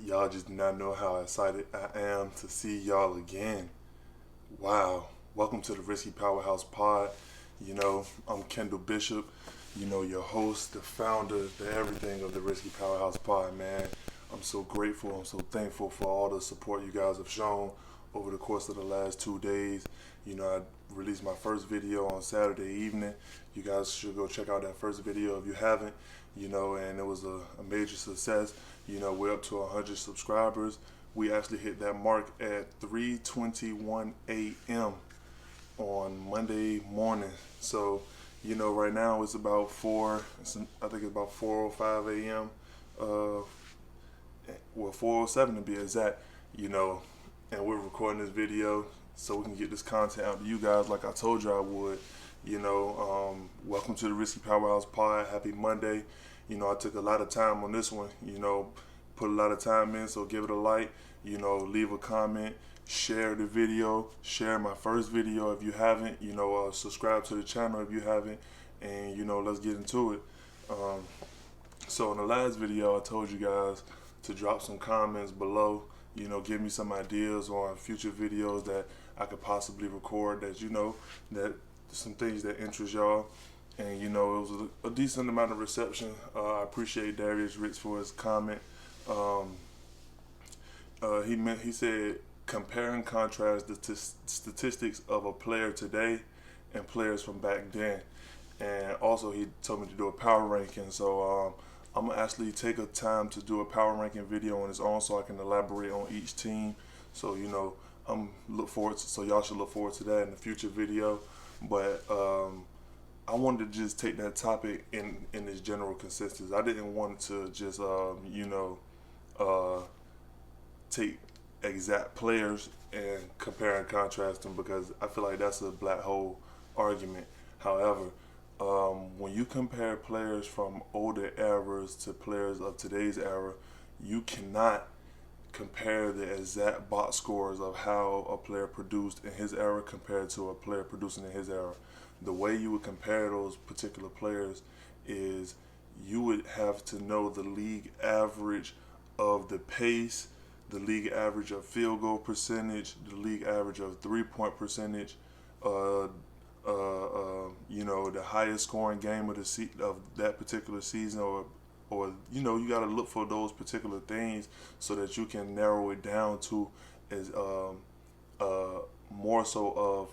Y'all just do not know how excited I am to see y'all again. Wow. Welcome to the RiSSky Powerhouse Pod. I'm Kendall Bishop, your host, the founder, the everything of the RiSSky Powerhouse Pod, man. I'm so grateful, I'm so thankful for all the support you guys have shown over the course of the last 2 days. I released my first video on Saturday evening. You guys should go check out that first video if you haven't, and it was a major success. We're up to 100 subscribers. We actually hit that mark at 3:21 a.m. on Monday morning. So, right now it's about I think it's about 4:05 a.m. 4:07 to be exact, and we're recording this video so we can get this content out to you guys like I told you I would. Welcome to the RiSSky Powerhouse Pod. Happy Monday. I took a lot of time on this one, put a lot of time in, so give it a like, leave a comment, share the video, share my first video if you haven't, subscribe to the channel if you haven't, and, let's get into it. So in the last video, I told you guys to drop some comments below, give me some ideas on future videos that I could possibly record that, that some things that interest y'all. And, it was a decent amount of reception. I appreciate Darius Ritz for his comment. He said, compare and contrast the statistics of a player today and players from back then. And also he told me to do a power ranking. So I'm going to actually take a time to do a power ranking video on its own so I can elaborate on each team. So, so y'all should look forward to that in the future video. But I wanted to just take that topic in its general consistency. I didn't want to just, take exact players and compare and contrast them, because I feel like that's a black hole argument. However, when you compare players from older eras to players of today's era, you cannot compare the exact box scores of how a player produced in his era compared to a player producing in his era. The way you would compare those particular players is you would have to know the league average of the pace, the league average of field goal percentage, the league average of 3-point percentage, the highest scoring game of of that particular season, or you got to look for those particular things so that you can narrow it down to as more so of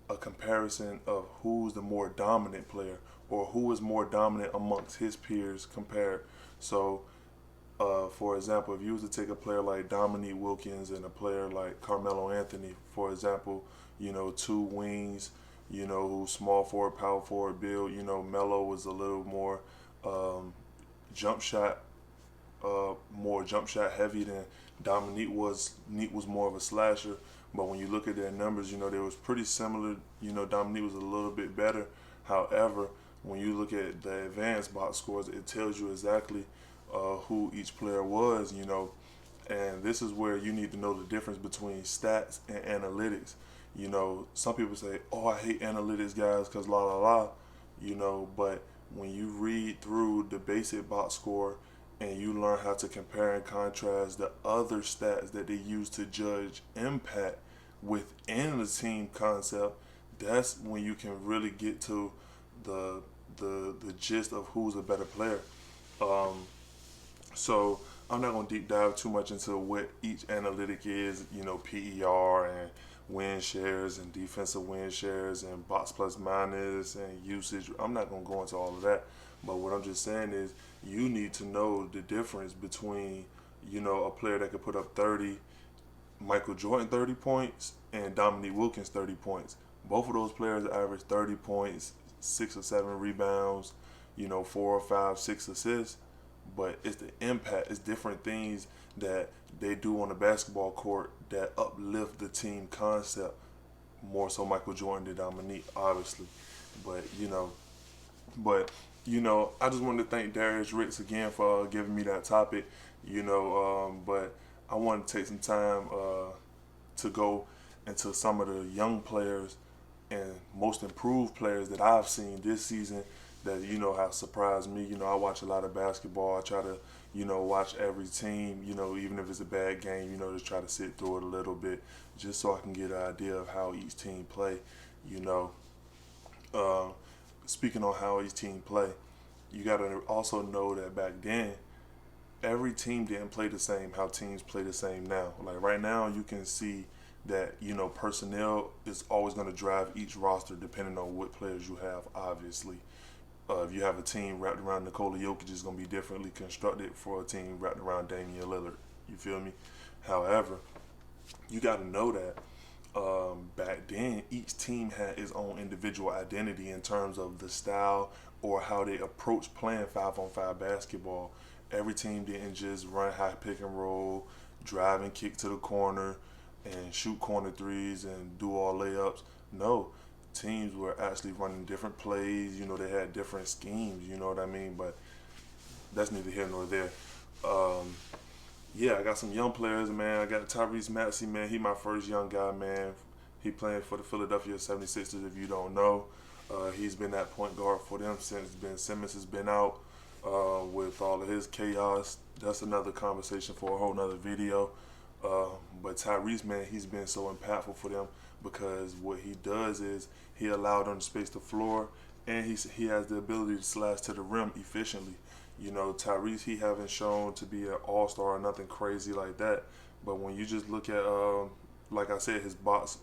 a comparison of who's the more dominant player or who is more dominant amongst his peers compared. So, for example, if you was to take a player like Dominique Wilkins and a player like Carmelo Anthony, for example, two wings, who's small forward, power forward build. Melo was a little more jump shot heavy than Dominique was. Neat was more of a slasher. But when you look at their numbers, they was pretty similar. Dominique was a little bit better. However, when you look at the advanced box scores, it tells you exactly who each player was, and this is where you need to know the difference between stats and analytics. Some people say, oh, I hate analytics, guys, because la la la, but when you read through the basic box score and you learn how to compare and contrast the other stats that they use to judge impact within the team concept, that's when you can really get to the gist of who's a better player. So I'm not going to deep dive too much into what each analytic is, PER and win shares and defensive win shares and box plus minus and usage. I'm not going to go into all of that. But what I'm just saying is you need to know the difference between, a player that could put up 30, Michael Jordan 30 points, and Dominique Wilkins 30 points. Both of those players average 30 points, 6 or 7 rebounds, 4 or 5, 6 assists. But it's the impact, it's different things that they do on the basketball court that uplift the team concept. More so Michael Jordan than Dominique, obviously. But, I just wanted to thank Darius Ritz again for giving me that topic, but I want to take some time to go into some of the young players and most improved players that I've seen this season that, have surprised me. I watch a lot of basketball. I try to, watch every team, even if it's a bad game, just try to sit through it a little bit just so I can get an idea of how each team play, you know. Uh, Speaking on how each team play, you got to also know that back then, every team didn't play the same how teams play the same now. Like right now, you can see that, personnel is always going to drive each roster depending on what players you have, obviously. If you have a team wrapped around Nikola Jokic, it's going to be differently constructed for a team wrapped around Damian Lillard. You feel me? However, you got to know that back then, each team had its own individual identity in terms of the style or how they approach playing 5-on-5 basketball. Every team didn't just run high pick and roll, drive and kick to the corner, and shoot corner threes and do all layups. No, teams were actually running different plays. They had different schemes. You know what I mean? But that's neither here nor there. Yeah, I got some young players, man. I got Tyrese Maxey, man. He my first young guy, man. He playing for the Philadelphia 76ers, if you don't know. He's been that point guard for them since Ben Simmons has been out with all of his chaos. That's another conversation for a whole nother video. But Tyrese, man, he's been so impactful for them because what he does is he allowed them to space the floor, and he has the ability to slash to the rim efficiently. Tyrese, he haven't shown to be an all-star or nothing crazy like that. But when you just look at, like I said, his box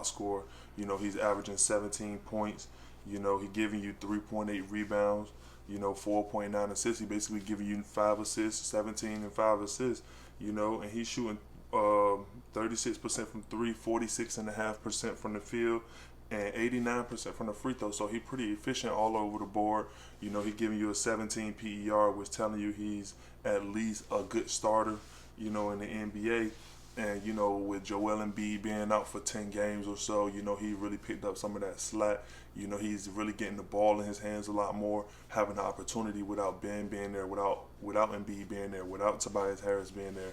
score, he's averaging 17 points. He giving you 3.8 rebounds, 4.9 assists. He basically giving you 5 assists, 17 and 5 assists, and he's shooting 36% from 3, 46.5% from the field, and 89% from the free throw. So he's pretty efficient all over the board. He giving you a 17 PER, which telling you he's at least a good starter, in the NBA. And, with Joel Embiid being out for 10 games or so, he really picked up some of that slack. He's really getting the ball in his hands a lot more, having the opportunity without Ben being there, without Embiid being there, without Tobias Harris being there.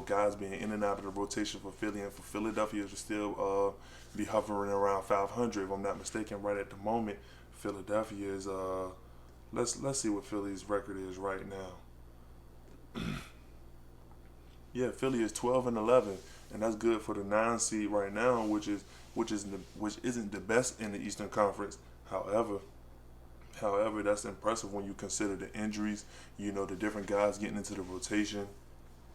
Guys being in and out of the rotation for Philly, and for Philadelphia to still be hovering around 500, if I'm not mistaken, right at the moment. Philadelphia is, let's see what Philly's record is right now. Yeah, Philly is 12-11, and that's good for the 9 seed right now, which isn't the best in the Eastern Conference. However, that's impressive when you consider the injuries. The different guys getting into the rotation.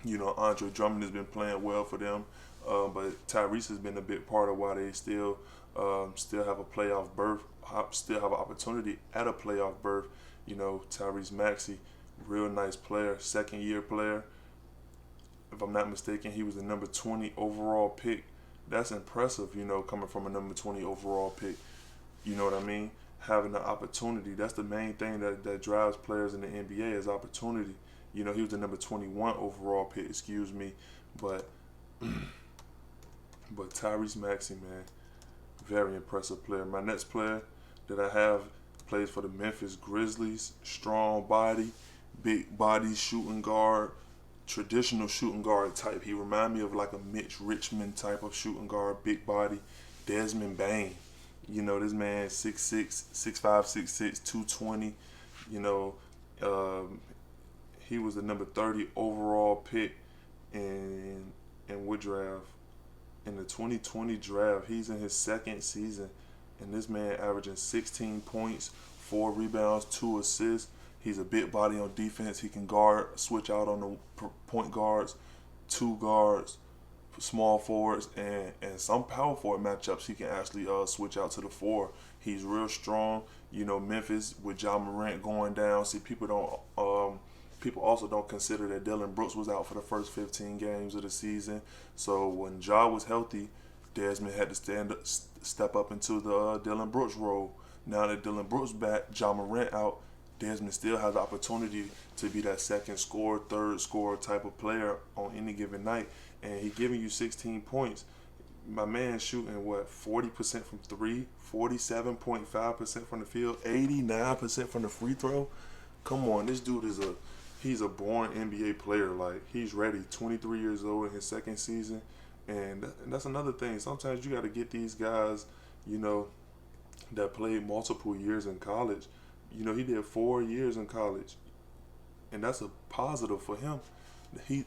Andre Drummond has been playing well for them, but Tyrese has been a big part of why they still have a playoff berth, still have an opportunity at a playoff berth. Tyrese Maxey, real nice player, second-year player. If I'm not mistaken, he was the number 20 overall pick. That's impressive, coming from a number 20 overall pick. You know what I mean? Having the opportunity. That's the main thing that drives players in the NBA is opportunity. He was the number 21 overall pick, but Tyrese Maxey, man, very impressive player. My next player that I have plays for the Memphis Grizzlies. Strong body, big body shooting guard, traditional shooting guard type. He remind me of like a Mitch Richmond type of shooting guard, big body. Desmond Bain. This man 6'6", 6'5", 6'6", 220. He was the number 30 overall pick in what draft? In the 2020 draft. He's in his second season, and this man averaging 16 points, 4 rebounds, 2 assists. He's a big body on defense. He can switch out on the point guards, 2 guards, small forwards, and some power forward matchups. He can actually switch out to the 4. He's real strong. Memphis with Ja Morant going down. See, people also don't consider that Dillon Brooks was out for the first 15 games of the season. So when Ja was healthy, Desmond had to step up into the Dillon Brooks role. Now that Dillon Brooks back, Ja Morant out, Desmond still has the opportunity to be that second scorer, third scorer type of player on any given night. And he giving you 16 points. My man shooting, 40% from 3, 47.5% from the field, 89% from the free throw. Come on, this dude he's a born NBA player. Like, he's ready, 23 years old in his second season. And that's another thing. Sometimes you got to get these guys, that played multiple years in college, You know, he did 4 years in college, and that's a positive for him. He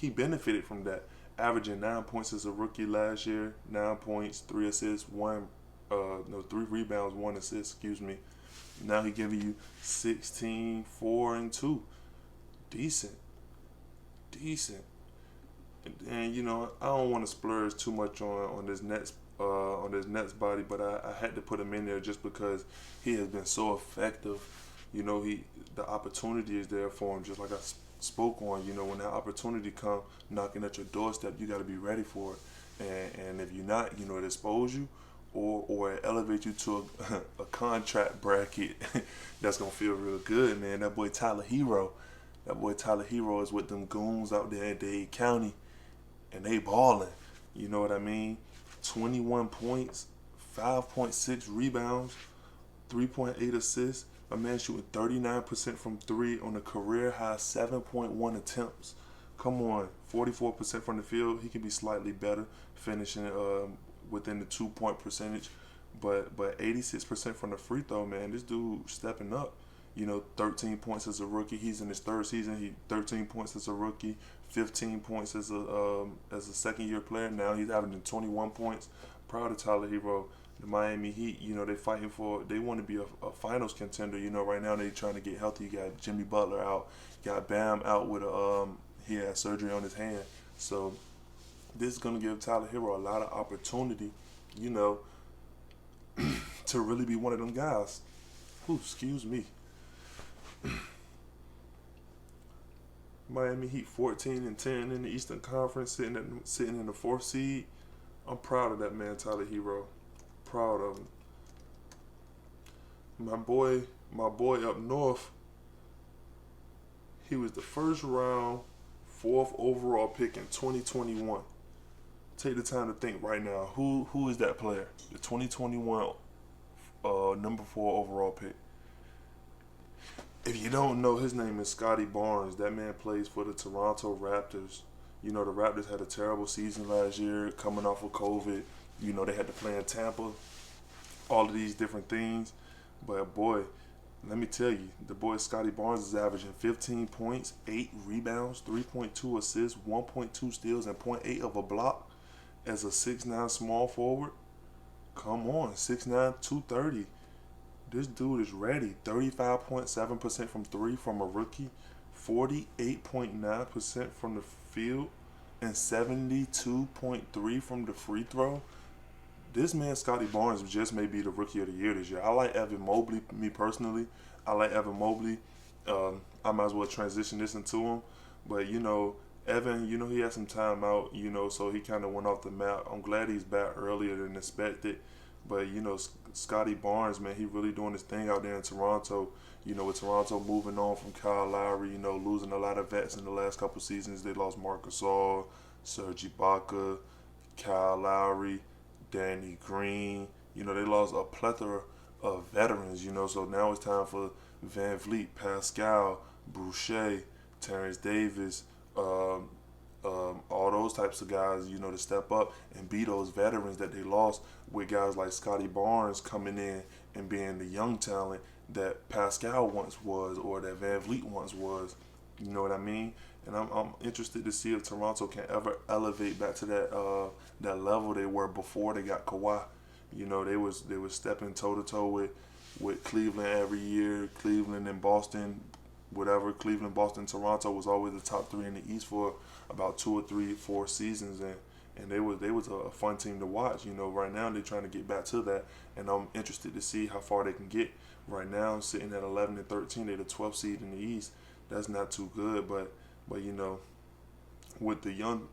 benefited from that, averaging 9 points as a rookie last year, 9 points, 3 assists, 3 rebounds, 1 assist. Excuse me. Now he giving you 16, 4, and 2. Decent. And you know, I don't want to splurge too much on this Nets body, but I had to put him in there just because he has been so effective. You know, the opportunity is there for him, just like I spoke on. You know, when that opportunity come knocking at your doorstep, you got to be ready for it. And if you're not, you know, it expose you or it elevate you to a contract bracket that's gonna feel real good, man. That boy Tyler Hero is with them goons out there in Dade County, and they balling. You know what I mean? 21 points, 5.6 rebounds, 3.8 assists. A man shooting 39% from 3 on a career high 7.1 attempts. Come on, 44% from the field. He can be slightly better, finishing within the 2-point percentage, but 86% from the free throw, man. This dude stepping up. You know, 13 points as a rookie. He's in his 3rd season. He 13 points as a rookie, 15 points as a second-year player. Now he's averaging 21 points. Proud of Tyler Hero. The Miami Heat, you know, they want to be a finals contender. You know, right now they trying to get healthy. You got Jimmy Butler out. You got Bam out with he had surgery on his hand. So this is going to give Tyler Hero a lot of opportunity, you know, to really be one of them guys. Ooh, excuse me. Miami Heat 14-10 in the Eastern Conference, sitting in the 4th seed. I'm proud of that man, Tyler Hero. Proud of him. My boy up north, he was the 1st round, 4th overall pick in 2021. Take the time to think right now. Who is that player? The 2021 number 4 overall pick. If you don't know, his name is Scottie Barnes. That man plays for the Toronto Raptors. You know, the Raptors had a terrible season last year, coming off of COVID. You know, they had to play in Tampa. All of these different things. But, boy, let me tell you, the boy Scottie Barnes is averaging 15 points, 8 rebounds, 3.2 assists, 1.2 steals, and 0.8 of a block as a 6'9" small forward. Come on, 6'9", 230. This dude is ready. 35.7% from 3 from a rookie, 48.9% from the field, and 72.3% from the free throw. This man, Scottie Barnes, just may be the rookie of the year this year. I like Evan Mobley, me personally. I like Evan Mobley. I might as well transition this into him. But, you know, Evan, you know, he had some time out, you know, so he kind of went off the map. I'm glad he's back earlier than expected. But, you know, Scottie Barnes, man, he really doing his thing out there in Toronto. You know, with Toronto moving on from Kyle Lowry, you know, losing a lot of vets in the last couple seasons. They lost Marc Gasol, Serge Ibaka, Kyle Lowry, Danny Green. You know, they lost a plethora of veterans, you know. So now it's time for Van Vliet, Pascal, Boucher, Terrence Davis, all those types of guys, you know, to step up and be those veterans that they lost, with guys like Scottie Barnes coming in and being the young talent that Pascal once was, or that Van Vliet once was. You know what I mean? And I'm interested to see if Toronto can ever elevate back to that level they were before they got Kawhi. You know, they was stepping toe to toe with Cleveland every year. Cleveland and Boston, whatever. Cleveland, Boston, Toronto was always the top 3 in the East for about 2 or 3, 4 seasons, and they was a fun team to watch. You know, right now they're trying to get back to that, and I'm interested to see how far they can get. Right now, sitting at 11-13, they're the 12th seed in the East. That's not too good, but you know, with the young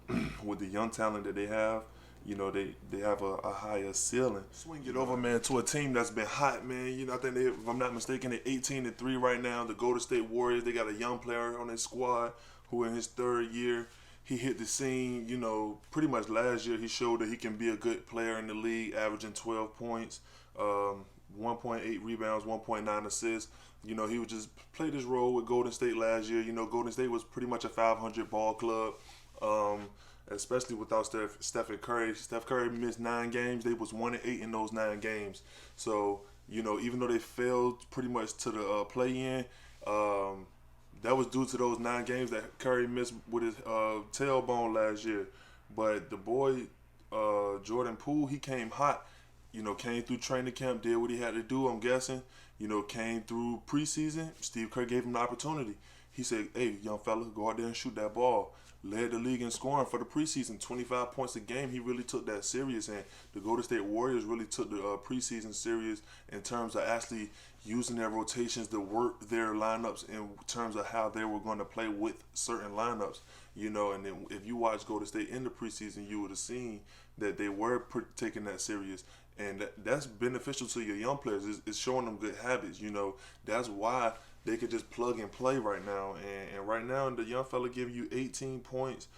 talent that they have, you know, they have a higher ceiling. Swing it over, man, to a team that's been hot, man. You know, I think they, if I'm not mistaken, they're 18-3 right now. The Golden State Warriors, they got a young player on their squad who in his 3rd year, he hit the scene, you know, pretty much last year. He showed that he can be a good player in the league, averaging 12 points, 1.8 rebounds, 1.9 assists. You know, he would just play this role with Golden State last year. You know, Golden State was pretty much a 500 ball club, especially without Stephen Curry. Steph Curry missed 9 games. They was 1-8 in those 9 games. So Even though they failed pretty much to the play-in, that was due to those 9 games that Curry missed with his tailbone last year. But the boy Jordan Poole, he came hot. Came through training camp, did what he had to do. I'm guessing. Came through preseason. Steve Kerr gave him the opportunity. He said, "Hey, young fella, go out there and shoot that ball." Led the league in scoring for the preseason, 25 points a game. He really took that serious, and the Golden State Warriors really took the preseason serious in terms of actually using their rotations to work their lineups in terms of how they were going to play with certain lineups. And then if you watch Golden State in the preseason, you would have seen that they were taking that serious, and that's beneficial to your young players. It's showing them good habits. That's why they could just plug and play right now. And right now, the young fella giving you 18 points,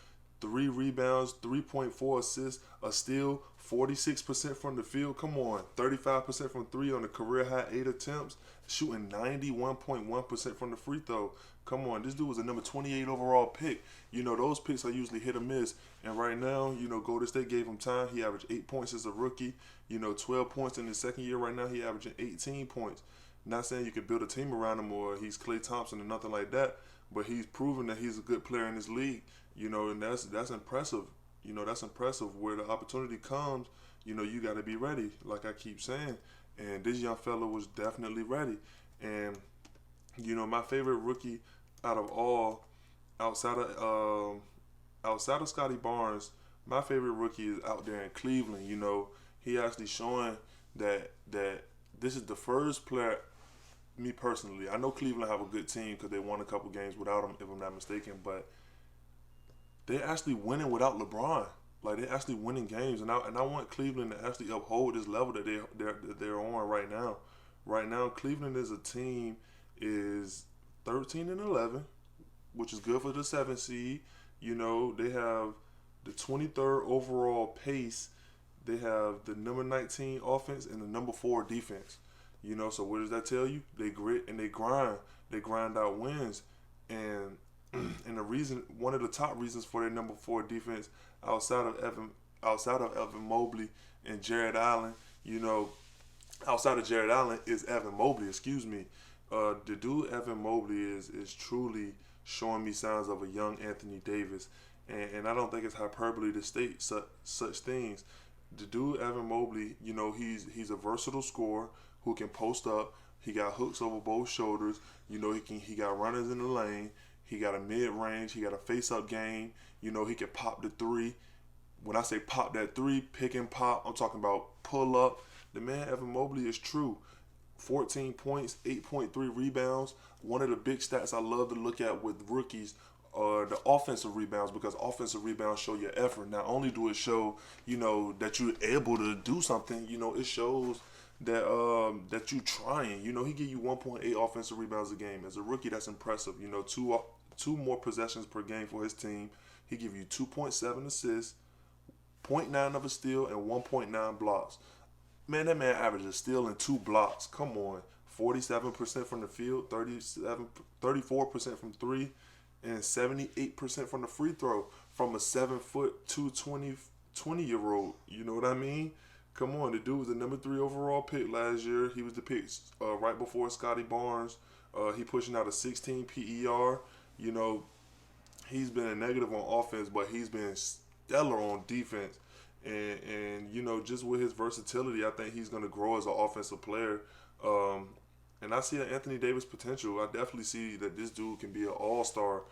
3 rebounds, 3.4 assists, a steal, 46% from the field. Come on, 35% from 3 on the career high 8 attempts, shooting 91.1% from the free throw. Come on, this dude was a number 28 overall pick. Those picks are usually hit or miss. And right now, Golden State gave him time. He averaged 8 points as a rookie, 12 points in his second year. Right now, he averaging 18 points. Not saying you can build a team around him or he's Klay Thompson or nothing like that, but he's proven that he's a good player in this league, and that's impressive. That's impressive. Where the opportunity comes, you got to be ready, like I keep saying. And this young fella was definitely ready. And my favorite rookie out of all, outside of Scottie Barnes, my favorite rookie is out there in Cleveland. He actually showing that this is the first player. Me personally, I know Cleveland have a good team because they won a couple games without him, if I'm not mistaken. But they're actually winning without LeBron. Like, they're actually winning games, and I want Cleveland to actually uphold this level that they're on right now. Right now, Cleveland as a team is 13-11, which is good for the 7th seed. They have the 23rd overall pace. They have the number 19 offense and the number 4 defense. So what does that tell you? They grit and they grind. They grind out wins. And one of the top reasons for their number 4 defense outside of Evan Mobley and Jared Allen, outside of Jared Allen is Evan Mobley, excuse me. The dude Evan Mobley is truly showing me signs of a young Anthony Davis. And I don't think it's hyperbole to state such things. The dude Evan Mobley, he's a versatile scorer who can post up. He got hooks over both shoulders. He got runners in the lane. He got a mid range. He got a face up game. He can pop the 3. When I say pop that 3, pick and pop, I'm talking about pull up. The man Evan Mobley is true. 14 points, 8.3 rebounds. One of the big stats I love to look at with rookies are the offensive rebounds, because offensive rebounds show your effort. Not only do it show, that you're able to do something, it shows that you trying. He give you 1.8 offensive rebounds a game. As a rookie, that's impressive. Two more possessions per game for his team. He give you 2.7 assists, 0.9 of a steal, and 1.9 blocks. Man, that man averages a steal and 2 blocks. Come on. 47% from the field, 34% from 3, and 78% from the free throw from a 7'2", 20-year-old. You know what I mean? Come on, the dude was the number 3 overall pick last year. He was the pick right before Scottie Barnes. He pushing out a 16 PER. He's been a negative on offense, but he's been stellar on defense. And just with his versatility, I think he's going to grow as an offensive player. And I see Anthony Davis potential. I definitely see that this dude can be an all-star.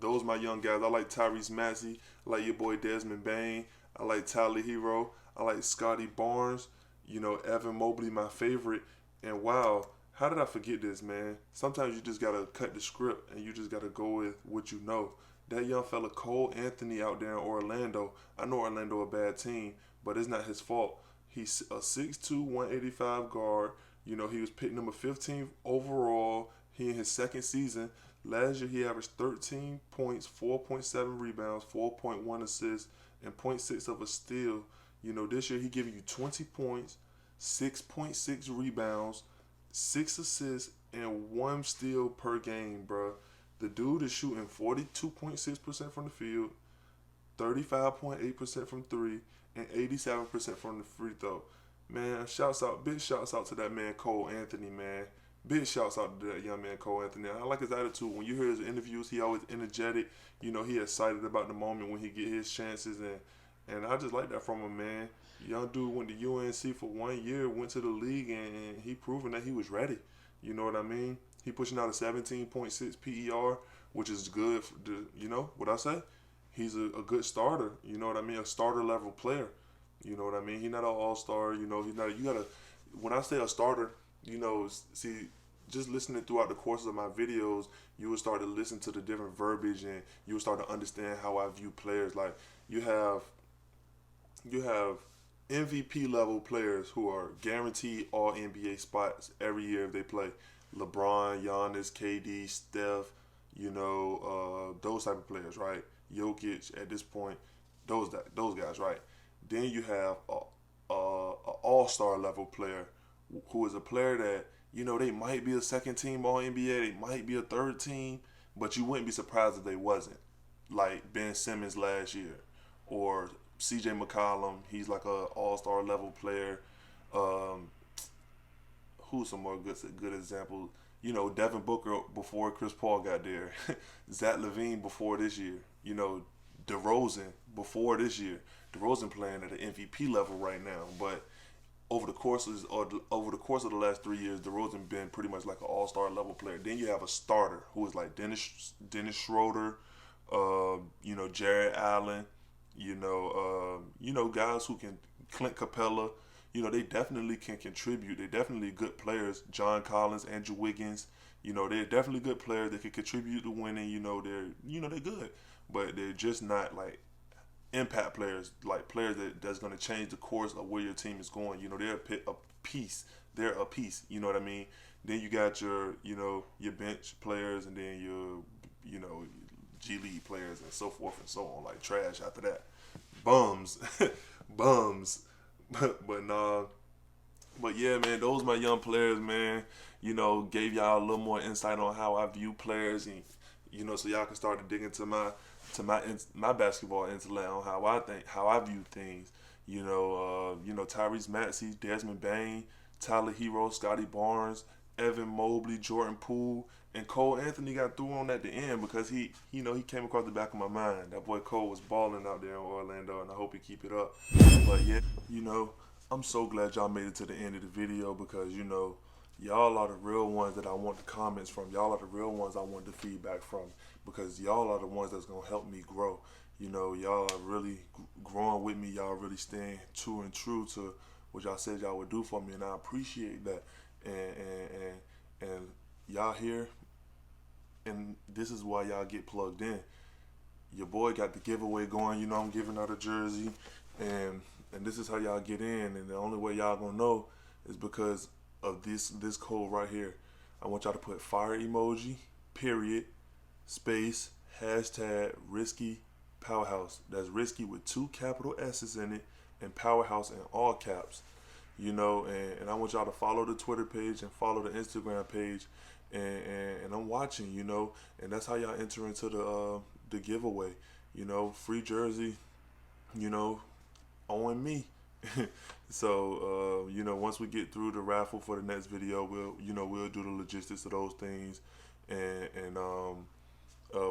Those my young guys. I like Tyrese Maxey. I like your boy Desmond Bain. I like Tyler Hero. I like Scottie Barnes. Evan Mobley, my favorite. And wow, how did I forget this, man? Sometimes you just got to cut the script and you just got to go with what you know. That young fella Cole Anthony out there in Orlando. I know Orlando a bad team, but it's not his fault. He's a 6'2", 185 guard. He was picked number 15 overall. He in his second season. Last year he averaged 13 points, 4.7 rebounds, 4.1 assists, and 0.6 of a steal. This year he giving you 20 points, 6.6 rebounds, 6 assists, and 1 steal per game, bro. The dude is shooting 42.6% from the field, 35.8% from 3, and 87% from the free throw. Man, big shouts out to that man Cole Anthony, man. Big shouts out to that young man Cole Anthony. I like his attitude. When you hear his interviews, he always energetic. You know, he excited about the moment when he get his chances, and I just like that from him, man. Young dude went to UNC for 1 year, went to the league, and he proven that he was ready. You know what I mean? He pushing out a 17.6 PER, which is good. You know what I say? He's a good starter. You know what I mean? A starter level player. You know what I mean? He's not an all-star. You know, he's not. You gotta. When I say a starter, you know, see, just listening throughout the course of my videos, you will start to listen to the different verbiage, and you will start to understand how I view players. Like you have MVP level players who are guaranteed all NBA spots every year if they play. LeBron, Giannis, KD, Steph, you know, those type of players, right? Jokic at this point, those guys, right? Then you have a all-star level player who is a player that, you know, they might be a second team All NBA, they might be a third team, but you wouldn't be surprised if they wasn't. Like Ben Simmons last year, or CJ McCollum, he's like a all-star level player. Who's some more good examples? You know, Devin Booker before Chris Paul got there, Zach LaVine before this year. You know, DeRozan before this year. DeRozan playing at an MVP level right now, but over the course of the last 3 years, DeRozan been pretty much like an all-star level player. Then you have a starter who is like Dennis Schroeder, you know, Jared Allen, you know, guys who can, Clint Capella, you know, they definitely can contribute. They're definitely good players. John Collins, Andrew Wiggins, you know, they're definitely good players that can contribute to winning. You know, they're good, but they're just not like impact players, like players that's going to change the course of where your team is going. You know, they're a piece. They're a piece. You know what I mean? Then you got your, you know, your bench players, and then your, you know, G League players and so forth and so on. Like trash after that, bums, bums. But nah. But yeah, man, those my young players, man. You know, gave y'all a little more insight on how I view players, and you know, so y'all can start to dig into my basketball intellect on how I view things. You know, Tyrese Maxey, Desmond Bain, Tyler Hero, Scottie Barnes, Evan Mobley, Jordan Poole, and Cole Anthony got through on at the end because he came across the back of my mind. That boy Cole was balling out there in Orlando, and I hope he keep it up. But yeah, you know, I'm so glad y'all made it to the end of the video because, you know, y'all are the real ones that I want the comments from. Y'all are the real ones I want the feedback from because y'all are the ones that's going to help me grow. You know, y'all are really growing with me. Y'all really staying true to what y'all said y'all would do for me, and I appreciate that. And y'all here, and this is why y'all get plugged in. Your boy got the giveaway going. You know, I'm giving out a jersey, and this is how y'all get in. And the only way y'all gonna know is because of this code right here. I want y'all to put fire emoji, period, space, hashtag RiSSky Powerhouse. That's RiSSky with 2 capital S's in it, and Powerhouse in all caps. You know, and I want y'all to follow the Twitter page and follow the Instagram page, and I'm watching, you know, and that's how y'all enter into the giveaway. You know, free jersey, you know, on me. So you know, once we get through the raffle for the next video, we'll do the logistics of those things, and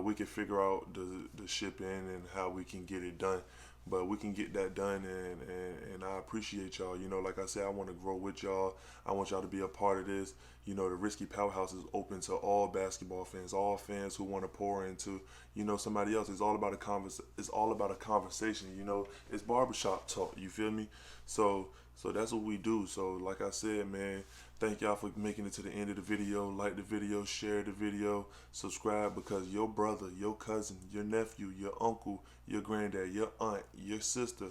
we can figure out the shipping and how we can get it done. But we can get that done, and I appreciate y'all. You know, like I said, I want to grow with y'all. I want y'all to be a part of this. You know, the RiSSky Powerhouse is open to all basketball fans, all fans who want to pour into, you know, somebody else. It's all about a conversation. You know, it's barbershop talk. You feel me? So that's what we do. So like I said, man, thank y'all for making it to the end of the video. Like the video, share the video, subscribe, because your brother, your cousin, your nephew, your uncle, your granddad, your aunt, your sister,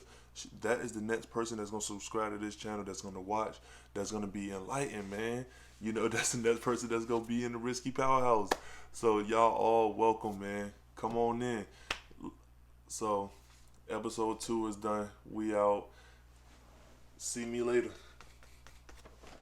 that is the next person that's going to subscribe to this channel, that's going to watch, that's going to be enlightened, man. You know, that's the next person that's going to be in the RiSSky Powerhouse. So y'all all welcome, man. Come on in. So episode 2 is done. We out. See me later.